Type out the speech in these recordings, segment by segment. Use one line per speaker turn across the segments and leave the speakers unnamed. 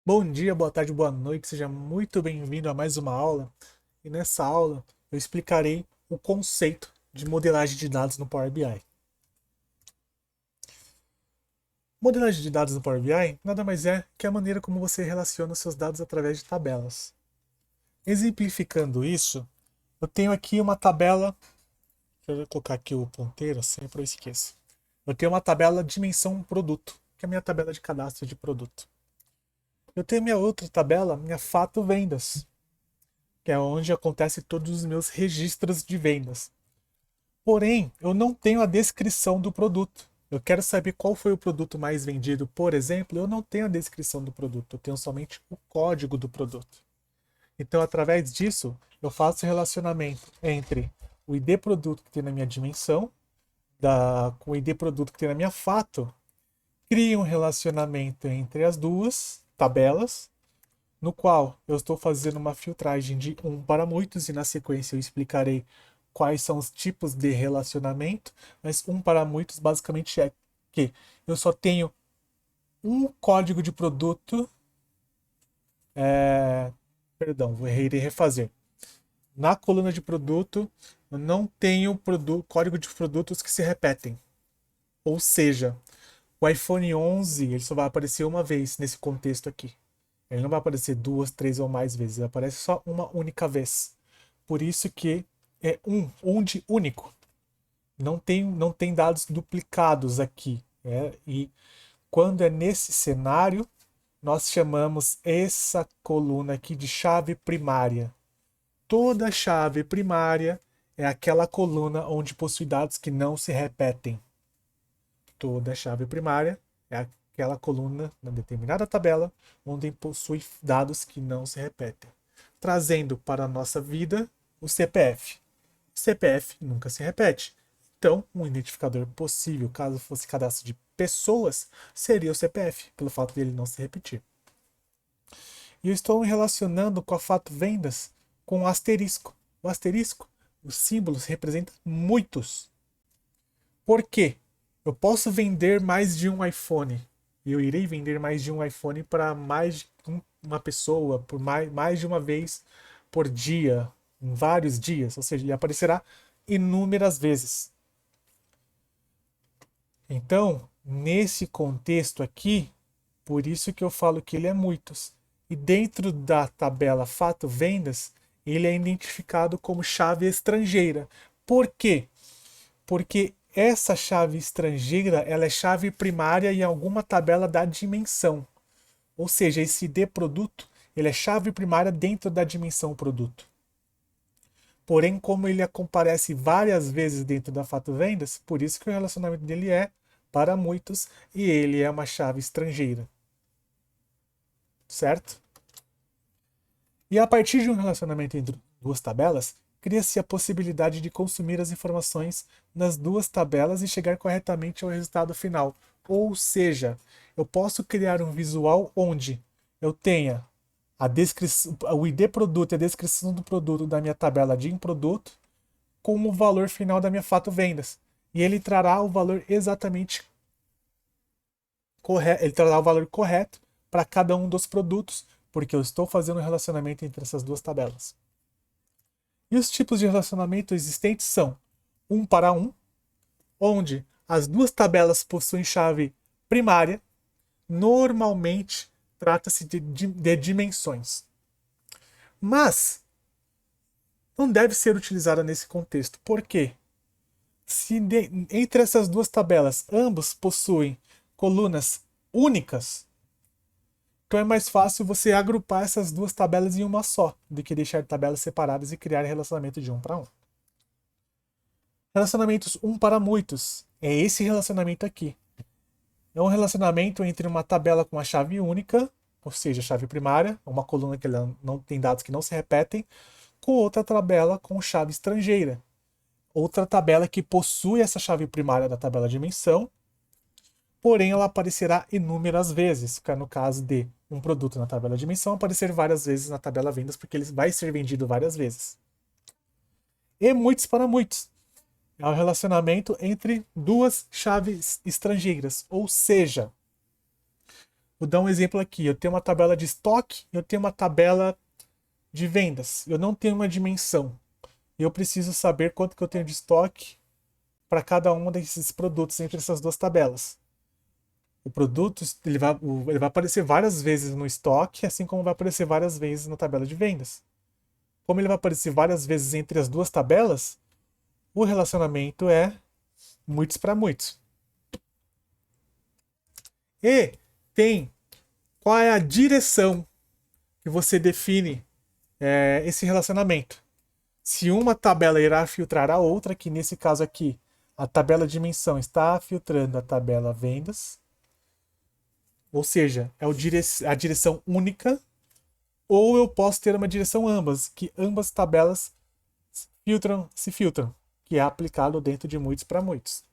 Bom dia, boa tarde, boa noite, seja muito bem-vindo a mais uma aula. E nessa aula eu explicarei o conceito de modelagem de dados no Power BI. Modelagem de dados no Power BI nada mais é que a maneira como você relaciona seus dados através de tabelas. Exemplificando isso, eu tenho aqui uma tabela. Deixa eu colocar aqui o ponteiro, sempre eu esqueço. Eu tenho uma tabela dimensão produto, que é a minha tabela de cadastro de produto. Eu tenho minha outra tabela, minha fato vendas, que é onde acontece todos os meus registros de vendas. Porém, eu não tenho a descrição do produto. Eu quero saber qual foi o produto mais vendido, por exemplo, eu não tenho a descrição do produto, eu tenho somente o código do produto. Então, através disso, eu faço relacionamento entre o ID produto que tem na minha dimensão, com o ID produto que tem na minha fato, crio um relacionamento entre as duas tabelas, no qual eu estou fazendo uma filtragem de um para muitos e na sequência eu explicarei quais são os tipos de relacionamento, mas um para muitos basicamente é que eu só tenho um código de produto, perdão, vou refazer. Na coluna de produto, eu não tenho código de produtos que se repetem. Ou seja, o iPhone 11 ele só vai aparecer uma vez nesse contexto aqui. Ele não vai aparecer duas, três ou mais vezes. Ele aparece só uma única vez. Por isso que é onde único. Não tem dados duplicados aqui. E quando é nesse cenário, nós chamamos essa coluna aqui de chave primária. Toda chave primária é aquela coluna onde possui dados que não se repetem. Toda chave primária é aquela coluna na determinada tabela onde possui dados que não se repetem. Trazendo para a nossa vida o CPF. O CPF nunca se repete. Então, um identificador possível, caso fosse cadastro de pessoas, seria o CPF, pelo fato dele não se repetir. E eu estou relacionando com a fato vendas com o asterisco. O asterisco, os símbolos representam muitos. Por quê? Eu posso vender mais de um iPhone. E eu irei vender mais de um iPhone para mais de uma pessoa, por mais de uma vez por dia, em vários dias. Ou seja, ele aparecerá inúmeras vezes. Então, nesse contexto aqui, por isso que eu falo que ele é muitos. E dentro da tabela fato vendas, ele é identificado como chave estrangeira. Por quê? Porque essa chave estrangeira ela é chave primária em alguma tabela da dimensão. Ou seja, esse ID produto ele é chave primária dentro da dimensão produto. Porém, como ele comparece várias vezes dentro da fato vendas, por isso que o relacionamento dele é para muitos e ele é uma chave estrangeira. Certo? E a partir de um relacionamento entre duas tabelas, cria-se a possibilidade de consumir as informações nas duas tabelas e chegar corretamente ao resultado final. Ou seja, eu posso criar um visual onde eu tenha a descrição, o ID produto e a descrição do produto da minha tabela de produto como o valor final da minha fato vendas. E ele trará o valor exatamente correto, ele trará o valor correto para cada um dos produtos, porque eu estou fazendo um relacionamento entre essas duas tabelas. E os tipos de relacionamento existentes são um para um, onde as duas tabelas possuem chave primária, normalmente trata-se de dimensões. Mas não deve ser utilizada nesse contexto. Por quê? Se entre essas duas tabelas ambos possuem colunas únicas, então é mais fácil você agrupar essas duas tabelas em uma só, do que deixar tabelas separadas e criar relacionamento de um para um. Relacionamentos um para muitos. É esse relacionamento aqui. É um relacionamento entre uma tabela com a chave única, ou seja, chave primária, uma coluna que ela não tem dados que não se repetem, com outra tabela com chave estrangeira. Outra tabela que possui essa chave primária da tabela de dimensão, porém ela aparecerá inúmeras vezes, que é no caso de um produto na tabela de dimensão aparecer várias vezes na tabela vendas, porque ele vai ser vendido várias vezes. E muitos para muitos. É um relacionamento entre duas chaves estrangeiras, ou seja, Vou dar um exemplo aqui. Eu tenho uma tabela de estoque, eu tenho uma tabela de vendas. Eu não tenho uma dimensão. Eu preciso saber quanto que eu tenho de estoque para cada um desses produtos entre essas duas tabelas. O produto ele vai aparecer várias vezes no estoque, assim como vai aparecer várias vezes na tabela de vendas. Como ele vai aparecer várias vezes entre as duas tabelas, o relacionamento é muitos para muitos. E tem qual é a direção que você define esse relacionamento. Se uma tabela irá filtrar a outra, que nesse caso aqui, a tabela dimensão está filtrando a tabela vendas, ou seja, é a direção única, ou eu posso ter uma direção ambas, que ambas tabelas se filtram, que é aplicado dentro de muitos para muitos.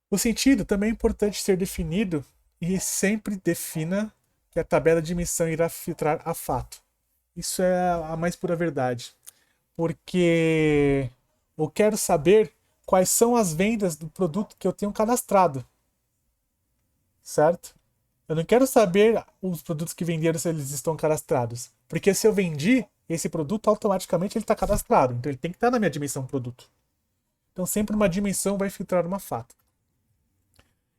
O sentido também é importante ser definido e sempre defina que a tabela de dimensão irá filtrar a fato. Isso é a mais pura verdade. Porque eu quero saber quais são as vendas do produto que eu tenho cadastrado. Certo? Eu não quero saber os produtos que venderam se eles estão cadastrados. Porque se eu vendi esse produto, automaticamente ele está cadastrado. Então ele tem que estar na minha dimensão produto. Então sempre uma dimensão vai filtrar uma fato.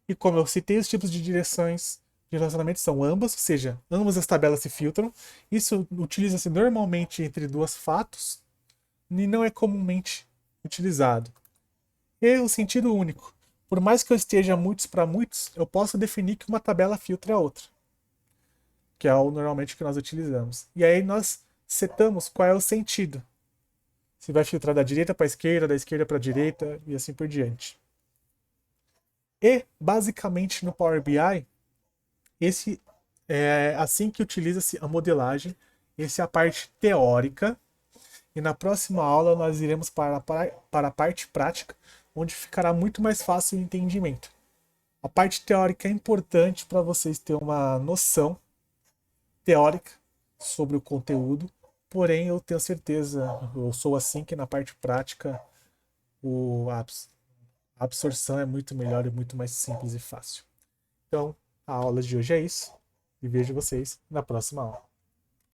E como eu citei, os tipos de direções de relacionamento são ambas, ou seja, ambas as tabelas se filtram. Isso utiliza-se normalmente entre duas fatos e não é comumente utilizado. E o sentido único. Por mais que eu esteja muitos para muitos, eu posso definir que uma tabela filtra a outra, que é o normalmente que nós utilizamos. E aí nós setamos qual é o sentido. Se vai filtrar da direita para a esquerda, da esquerda para a direita e assim por diante. E, basicamente, no Power BI, esse é assim que utiliza-se a modelagem. Essa é a parte teórica. E na próxima aula nós iremos para a parte prática, onde ficará muito mais fácil o entendimento. A parte teórica é importante para vocês terem uma noção teórica sobre o conteúdo, porém eu tenho certeza, eu sou assim, que na parte prática a absorção é muito melhor e muito mais simples e fácil. Então, a aula de hoje é isso e vejo vocês na próxima aula.